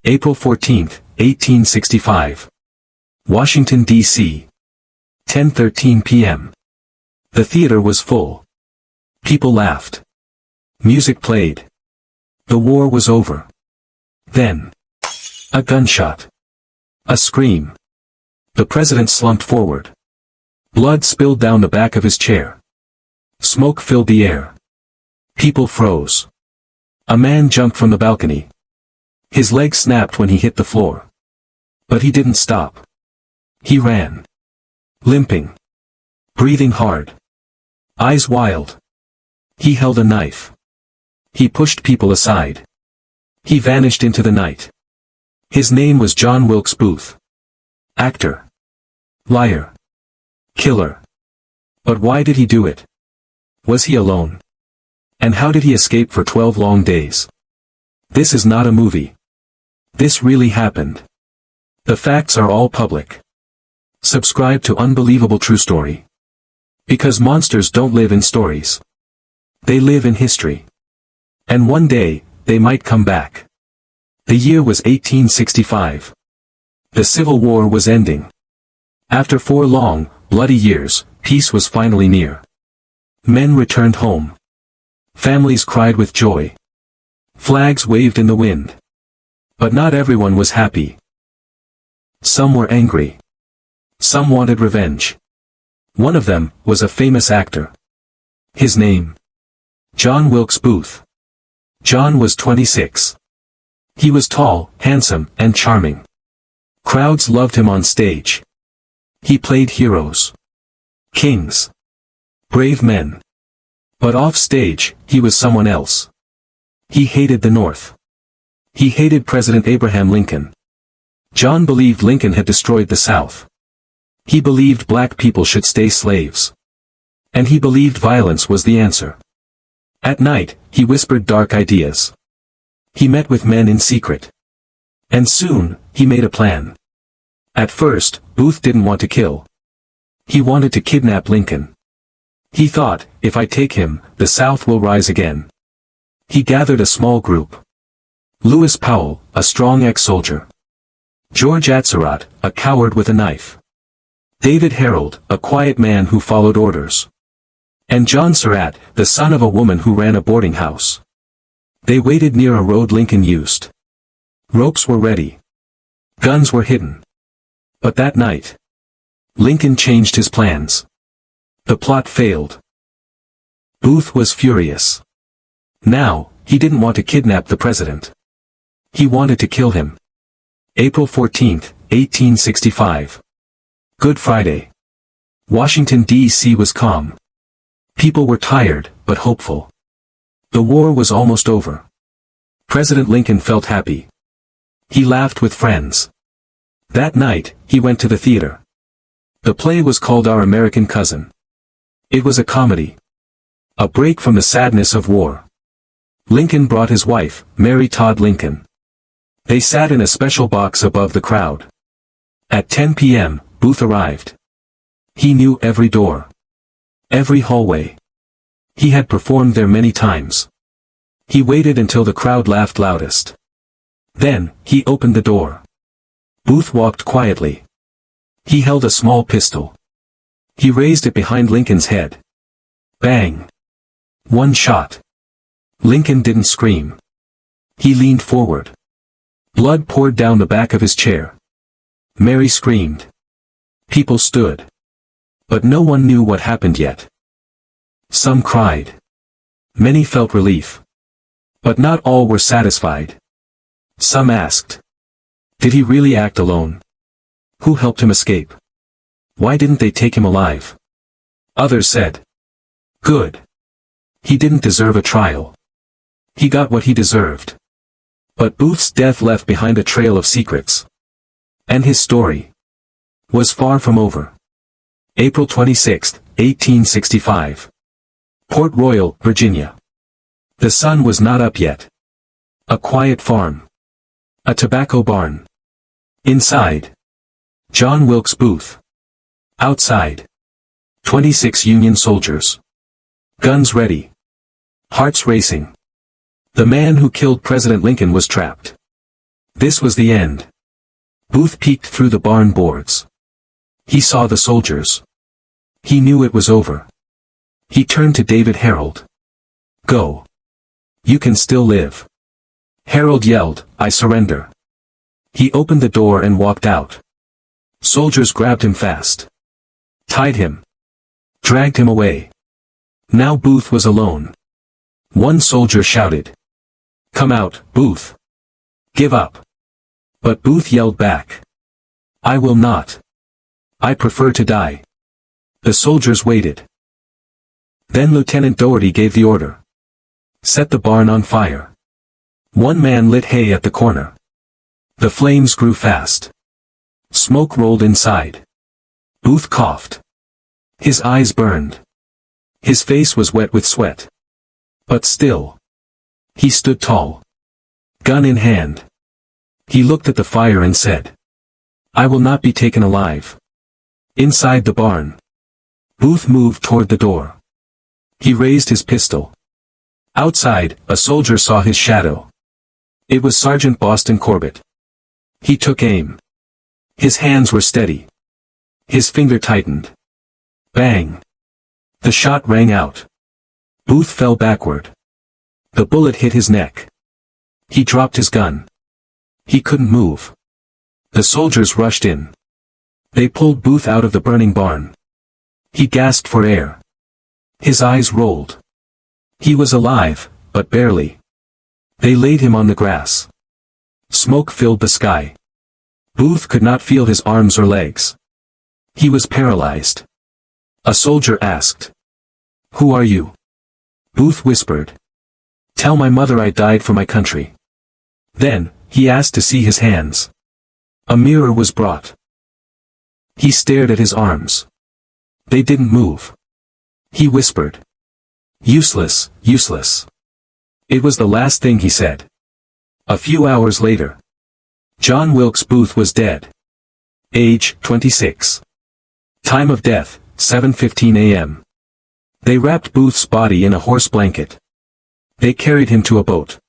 April 14, 1865. Washington, D.C. 10:13 p.m. The theater was full. People laughed. Music played. The war was over. Then, a gunshot. A scream. The president slumped forward. Blood spilled down the back of his chair. Smoke filled the air. People froze. A man jumped from the balcony. His leg snapped when he hit the floor. But he didn't stop. He ran. Limping. Breathing hard. Eyes wild. He held a knife. He pushed people aside. He vanished into the night. His name was John Wilkes Booth. Actor. Liar. Killer. But why did he do it? Was he alone? And how did he escape for 12 long days? This is not a movie. This really happened. The facts are all public. Subscribe to Unbelievable True Story. Because monsters don't live in stories. They live in history. And one day, they might come back. The year was 1865. The Civil War was ending. After 4 long, bloody years, peace was finally near. Men returned home. Families cried with joy. Flags waved in the wind. But not everyone was happy. Some were angry. Some wanted revenge. One of them was a famous actor. His name? John Wilkes Booth. John was 26. He was tall, handsome, and charming. Crowds loved him on stage. He played heroes. Kings. Brave men. But off stage, he was someone else. He hated the North. He hated President Abraham Lincoln. John believed Lincoln had destroyed the South. He believed black people should stay slaves. And he believed violence was the answer. At night, he whispered dark ideas. He met with men in secret. And soon, he made a plan. At first, Booth didn't want to kill. He wanted to kidnap Lincoln. He thought, if I take him, the South will rise again. He gathered a small group. Lewis Powell, a strong ex-soldier. George Atzerodt, a coward with a knife. David Harold, a quiet man who followed orders. And John Surratt, the son of a woman who ran a boarding house. They waited near a road Lincoln used. Ropes were ready. Guns were hidden. But that night, Lincoln changed his plans. The plot failed. Booth was furious. Now, he didn't want to kidnap the president. He wanted to kill him. April 14, 1865. Good Friday. Washington, D.C. was calm. People were tired, but hopeful. The war was almost over. President Lincoln felt happy. He laughed with friends. That night, he went to the theater. The play was called Our American Cousin. It was a comedy. A break from the sadness of war. Lincoln brought his wife, Mary Todd Lincoln. They sat in a special box above the crowd. At 10 p.m., Booth arrived. He knew every door. Every hallway. He had performed there many times. He waited until the crowd laughed loudest. Then, he opened the door. Booth walked quietly. He held a small pistol. He raised it behind Lincoln's head. Bang! One shot. Lincoln didn't scream. He leaned forward. Blood poured down the back of his chair. Mary screamed. People stood. But no one knew what happened yet. Some cried. Many felt relief. But not all were satisfied. Some asked. Did he really act alone? Who helped him escape? Why didn't they take him alive? Others said. Good. He didn't deserve a trial. He got what he deserved. But Booth's death left behind a trail of secrets. And his story was far from over. April 26, 1865. Port Royal, Virginia. The sun was not up yet. A quiet farm. A tobacco barn. Inside. John Wilkes Booth. Outside. 26 Union soldiers. Guns ready. Hearts racing. The man who killed President Lincoln was trapped. This was the end. Booth peeked through the barn boards. He saw the soldiers. He knew it was over. He turned to David Harold. Go. You can still live. Harold yelled, I surrender. He opened the door and walked out. Soldiers grabbed him fast. Tied him. Dragged him away. Now Booth was alone. One soldier shouted. Come out, Booth. Give up. But Booth yelled back. I will not. I prefer to die. The soldiers waited. Then Lieutenant Doherty gave the order. Set the barn on fire. One man lit hay at the corner. The flames grew fast. Smoke rolled inside. Booth coughed. His eyes burned. His face was wet with sweat. But still. He stood tall. Gun in hand. He looked at the fire and said, I will not be taken alive. Inside the barn. Booth moved toward the door. He raised his pistol. Outside, a soldier saw his shadow. It was Sergeant Boston Corbett. He took aim. His hands were steady. His finger tightened. Bang! The shot rang out. Booth fell backward. The bullet hit his neck. He dropped his gun. He couldn't move. The soldiers rushed in. They pulled Booth out of the burning barn. He gasped for air. His eyes rolled. He was alive, but barely. They laid him on the grass. Smoke filled the sky. Booth could not feel his arms or legs. He was paralyzed. A soldier asked, Who are you? Booth whispered, Tell my mother I died for my country. Then, he asked to see his hands. A mirror was brought. He stared at his arms. They didn't move. He whispered, Useless, useless. It was the last thing he said. A few hours later. John Wilkes Booth was dead. Age, 26. Time of death, 7:15 a.m. They wrapped Booth's body in a horse blanket. They carried him to a boat.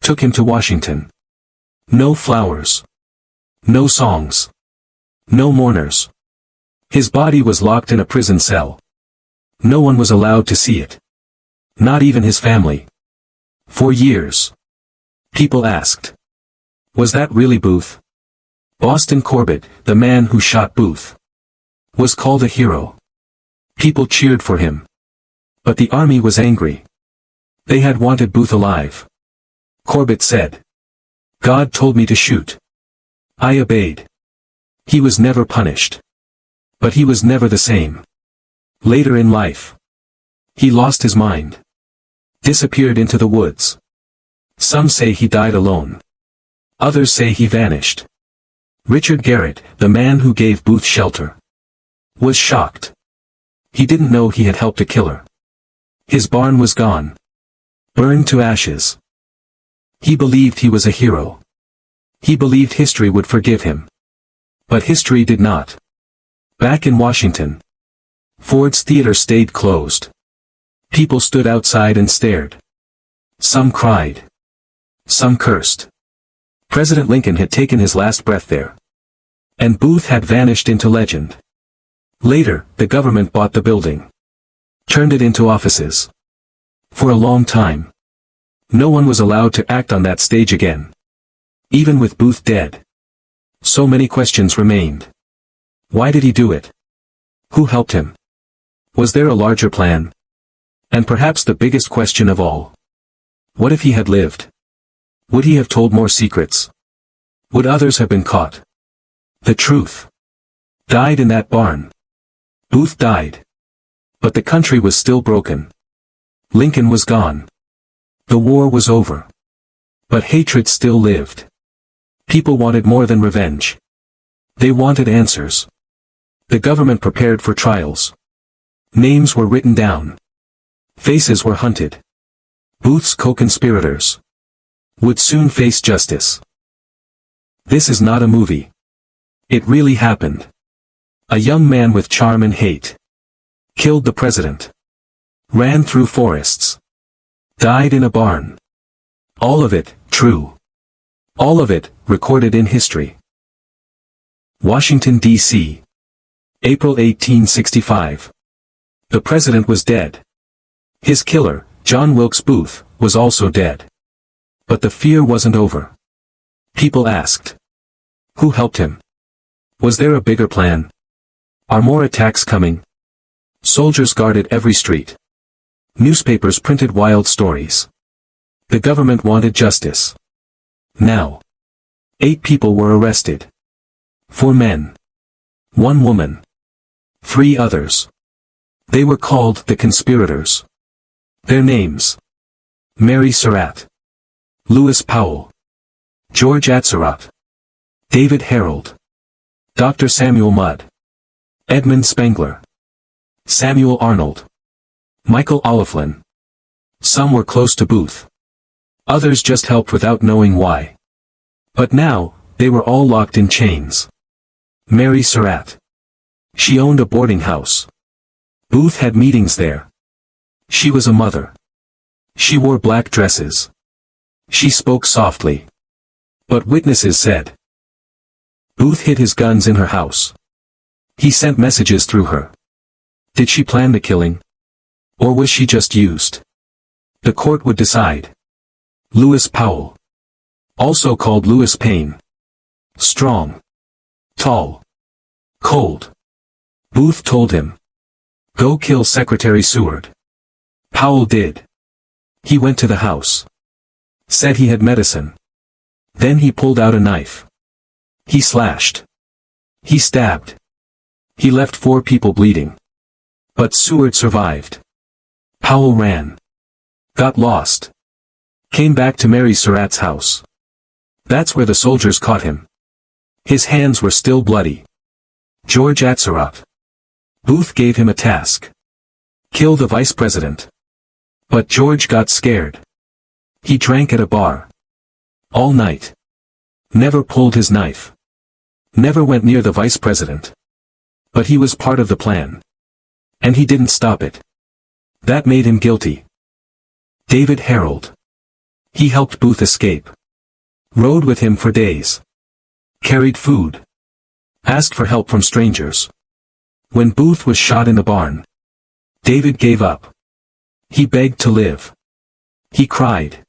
Took him to Washington. No flowers. No songs. No mourners. His body was locked in a prison cell. No one was allowed to see it. Not even his family. For years. People asked. Was that really Booth? Boston Corbett, the man who shot Booth, was called a hero. People cheered for him. But the army was angry. They had wanted Booth alive. Corbett said, God told me to shoot. I obeyed. He was never punished. But he was never the same. Later in life. He lost his mind. Disappeared into the woods. Some say he died alone. Others say he vanished. Richard Garrett, the man who gave Booth shelter, was shocked. He didn't know he had helped a killer. His barn was gone. Burned to ashes. He believed he was a hero. He believed history would forgive him. But history did not. Back in Washington. Ford's Theater stayed closed. People stood outside and stared. Some cried. Some cursed. President Lincoln had taken his last breath there. And Booth had vanished into legend. Later, the government bought the building. Turned it into offices. For a long time. No one was allowed to act on that stage again. Even with Booth dead. So many questions remained. Why did he do it? Who helped him? Was there a larger plan? And perhaps the biggest question of all. What if he had lived? Would he have told more secrets? Would others have been caught? The truth. Died in that barn. Booth died. But the country was still broken. Lincoln was gone. The war was over. But hatred still lived. People wanted more than revenge. They wanted answers. The government prepared for trials. Names were written down. Faces were hunted. Booth's co-conspirators would soon face justice. This is not a movie. It really happened. A young man with charm and hate killed the president. Ran through forests. Died in a barn. All of it, true. All of it, recorded in history. Washington, D.C. April 1865. The president was dead. His killer, John Wilkes Booth, was also dead. But the fear wasn't over. People asked. Who helped him? Was there a bigger plan? Are more attacks coming? Soldiers guarded every street. Newspapers printed wild stories. The government wanted justice. Now. 8 people were arrested. 4 men. 1 woman. 3 others. They were called the conspirators. Their names: Mary Surratt, Lewis Powell, George Atzerodt, David Harold, Dr. Samuel Mudd, Edmund Spengler, Samuel Arnold, Michael O'Loughlin. Some were close to Booth. Others just helped without knowing why. But now, they were all locked in chains. Mary Surratt. She owned a boarding house. Booth had meetings there. She was a mother. She wore black dresses. She spoke softly. But witnesses said Booth hid his guns in her house. He sent messages through her. Did she plan the killing? Or was she just used? The court would decide. Lewis Powell. Also called Lewis Payne. Strong. Tall. Cold. Booth told him. Go kill Secretary Seward. Powell did. He went to the house. Said he had medicine. Then he pulled out a knife. He slashed. He stabbed. He left 4 people bleeding. But Seward survived. Powell ran. Got lost. Came back to Mary Surratt's house. That's where the soldiers caught him. His hands were still bloody. George Atzerodt. Booth gave him a task. Kill the vice president. But George got scared. He drank at a bar. All night. Never pulled his knife. Never went near the vice president. But he was part of the plan. And he didn't stop it. That made him guilty. David Harold. He helped Booth escape. Rode with him for days. Carried food. Asked for help from strangers. When Booth was shot in the barn, David gave up. He begged to live. He cried.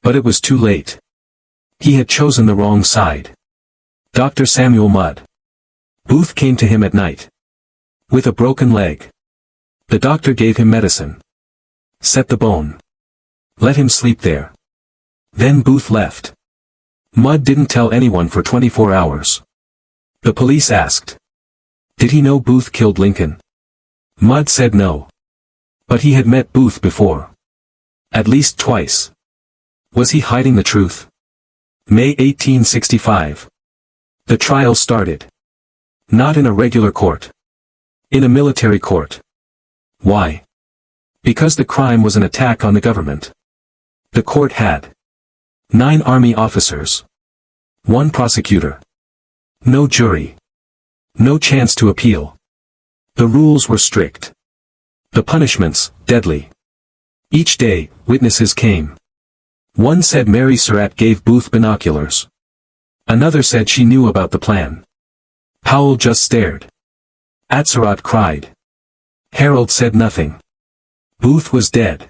But it was too late. He had chosen the wrong side. Dr. Samuel Mudd. Booth came to him at night. With a broken leg. The doctor gave him medicine. Set the bone. Let him sleep there. Then Booth left. Mudd didn't tell anyone for 24 hours. The police asked. Did he know Booth killed Lincoln? Mudd said no. But he had met Booth before. At least twice. Was he hiding the truth? May 1865. The trial started. Not in a regular court. In a military court. Why? Because the crime was an attack on the government. The court had 9 army officers. 1 prosecutor. No jury. No chance to appeal. The rules were strict. The punishments, deadly. Each day, witnesses came. One said Mary Surratt gave Booth binoculars. Another said she knew about the plan. Powell just stared. Atzerodt cried. Harold said nothing. Booth was dead.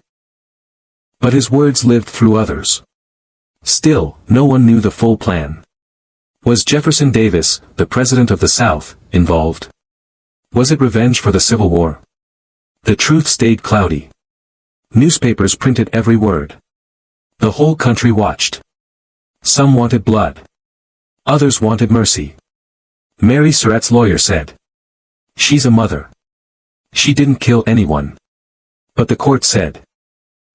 But his words lived through others. Still, no one knew the full plan. Was Jefferson Davis, the President of the South, involved? Was it revenge for the Civil War? The truth stayed cloudy. Newspapers printed every word. The whole country watched. Some wanted blood. Others wanted mercy. Mary Surratt's lawyer said. She's a mother. She didn't kill anyone. But the court said.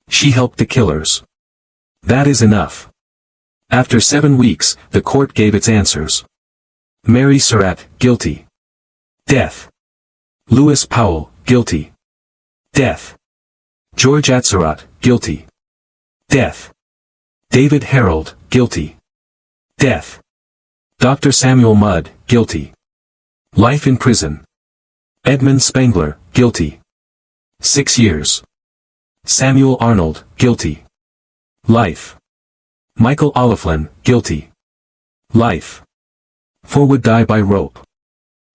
She helped the killers. That is enough. After 7 weeks, the court gave its answers. Mary Surratt, guilty. Death. Lewis Powell, guilty. Death. George Atzerodt, guilty. Death. David Harold, guilty. Death. Dr. Samuel Mudd, guilty. Life in prison. Edmund Spengler, guilty. 6 years. Samuel Arnold, guilty. Life. LINCOLDLN, guilty. Life. 4 would die by rope.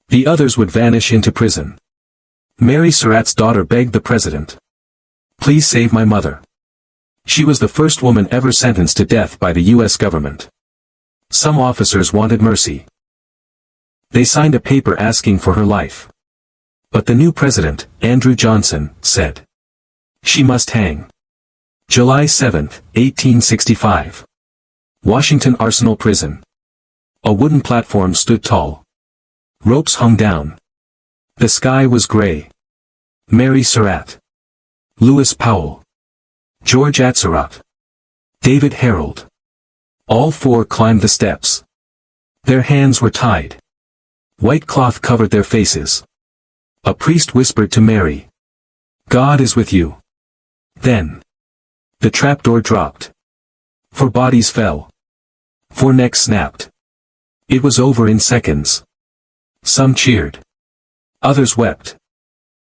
The others would vanish into prison. Mary Surratt's daughter begged the president, "Please save my mother. She was the first woman ever sentenced to death by the U.S. government." Some officers wanted mercy. They signed a paper asking for her life. But the new president, Andrew Johnson, said, "She must hang." July 7, 1865. Washington Arsenal Prison. A wooden platform stood tall. Ropes hung down. The sky was gray. Mary Surratt, Lewis Powell, George Atzerodt, David Harold. All 4 climbed the steps. Their hands were tied. White cloth covered their faces. A priest whispered to Mary, "God is with you." Then, the trapdoor dropped. 4 bodies fell. 4 necks snapped. It was over in seconds. Some cheered. Others wept.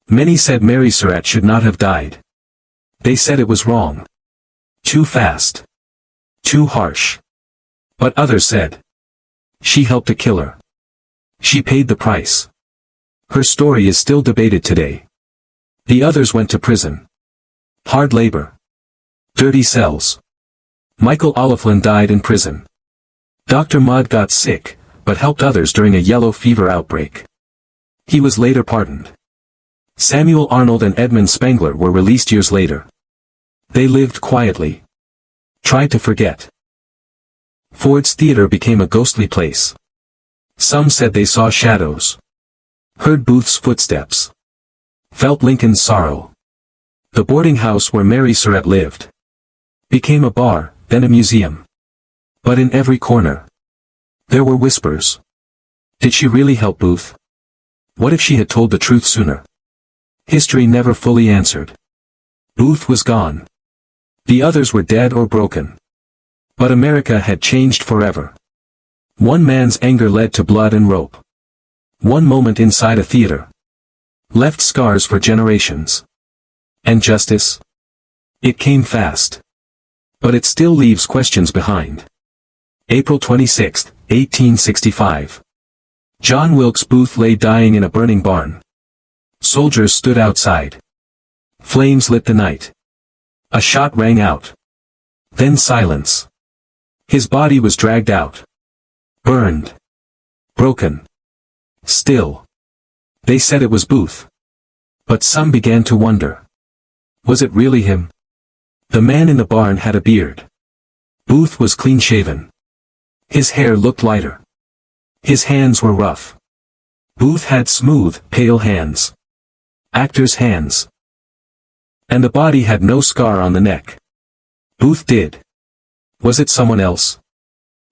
Many said Mary Surratt should not have died. They said it was wrong. Too fast. Too harsh. But others said, "She helped a killer. She paid the price." Her story is still debated today. The others went to prison. Hard labor. Dirty cells. LINCOLDLN died in prison. Dr. Mudd got sick, but helped others during a yellow fever outbreak. He was later pardoned. Samuel Arnold and Edmund Spengler were released years later. They lived quietly. Tried to forget. Ford's Theater became a ghostly place. Some said they saw shadows. Heard Booth's footsteps. Felt Lincoln's sorrow. The boarding house where Mary Surratt lived became a bar, then a museum. But in every corner, there were whispers. Did she really help Booth? What if she had told the truth sooner? History never fully answered. Booth was gone. The others were dead or broken. But America had changed forever. One man's anger led to blood and rope. One moment inside a theater left scars for generations. And justice? It came fast. But it still leaves questions behind. April 26, 1865. John Wilkes Booth lay dying in a burning barn. Soldiers stood outside. Flames lit the night. A shot rang out. Then silence. His body was dragged out. Burned. Broken. Still. They said it was Booth. But some began to wonder. Was it really him? The man in the barn had a beard. Booth was clean-shaven. His hair looked lighter. His hands were rough. Booth had smooth, pale hands. Actor's hands. And the body had no scar on the neck. Booth did. Was it someone else?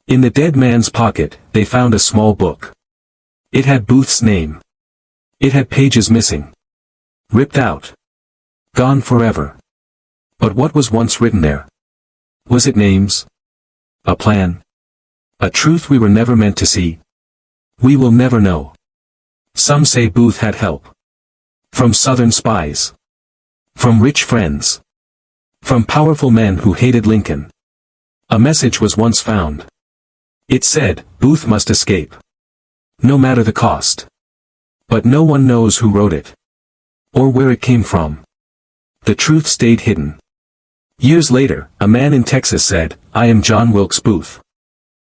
In the dead man's pocket, they found a small book. It had Booth's name. It had pages missing. Ripped out. Gone forever. But what was once written there? Was it names? A plan? A truth we were never meant to see? We will never know. Some say Booth had help. From Southern spies. From rich friends. From powerful men who hated Lincoln. A message was once found. It said, Booth must escape. No matter the cost. But no one knows who wrote it. Or where it came from. The truth stayed hidden. Years later, a man in Texas said, I am John Wilkes Booth.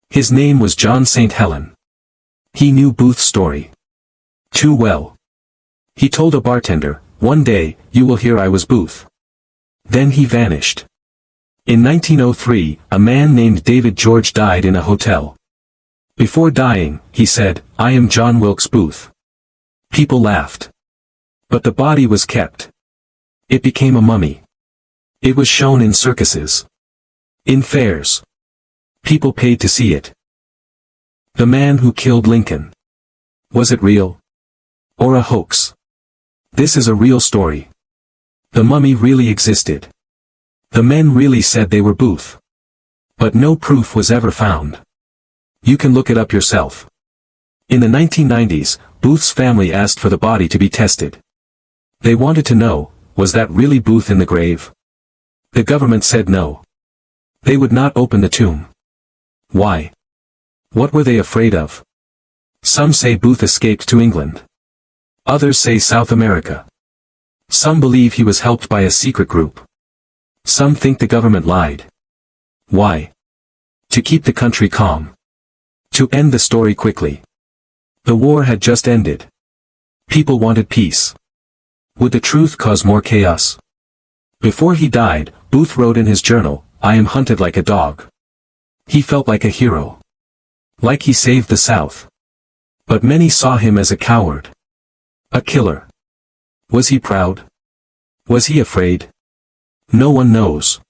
His name was John St. Helen. He knew Booth's story too well. He told a bartender, one day, you will hear I was Booth. Then he vanished. In 1903, a man named David George died in a hotel. Before dying, he said, I am John Wilkes Booth. People laughed. But the body was kept. It became a mummy. It was shown in circuses. In fairs. People paid to see it. The man who killed Lincoln. Was it real? Or a hoax? This is a real story. The mummy really existed. The men really said they were Booth. But no proof was ever found. You can look it up yourself. In the 1990s, Booth's family asked for the body to be tested. They wanted to know, was that really Booth in the grave? The government said no. They would not open the tomb. Why? What were they afraid of? Some say Booth escaped to England. Others say South America. Some believe he was helped by a secret group. Some think the government lied. Why? To keep the country calm. To end the story quickly. The war had just ended. People wanted peace. Would the truth cause more chaos? Before he died, Booth wrote in his journal, "I am hunted like a dog." He felt like a hero. Like he saved the South. But many saw him as a coward. A killer. Was he proud? Was he afraid? No one knows.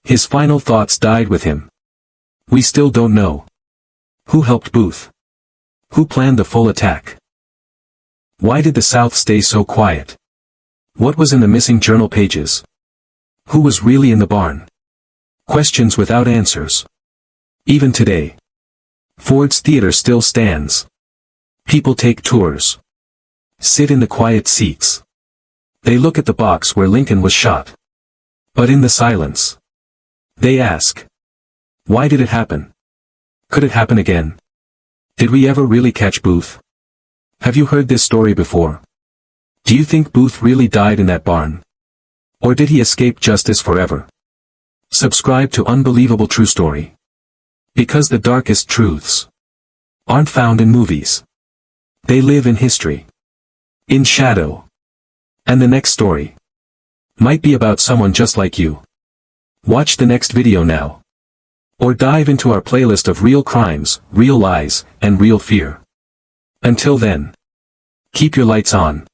His final thoughts died with him. We still don't know. Who helped Booth? Who planned the full attack? Why did the South stay so quiet? What was in the missing journal pages? Who was really in the barn? Questions without answers. Even today. Ford's Theater still stands. People take tours. Sit in the quiet seats. They look at the box where Lincoln was shot. But in the silence, they ask, why did it happen? Could it happen again? Did we ever really catch Booth? Have you heard this story before? Do you think Booth really died in that barn? Or did he escape justice forever? Subscribe to Unbelievable True Story. Because the darkest truths aren't found in movies. They live in history. In shadow. And the next story might be about someone just like you. Watch the next video now. Or dive into our playlist of real crimes, real lies, and real fear. Until then, keep your lights on.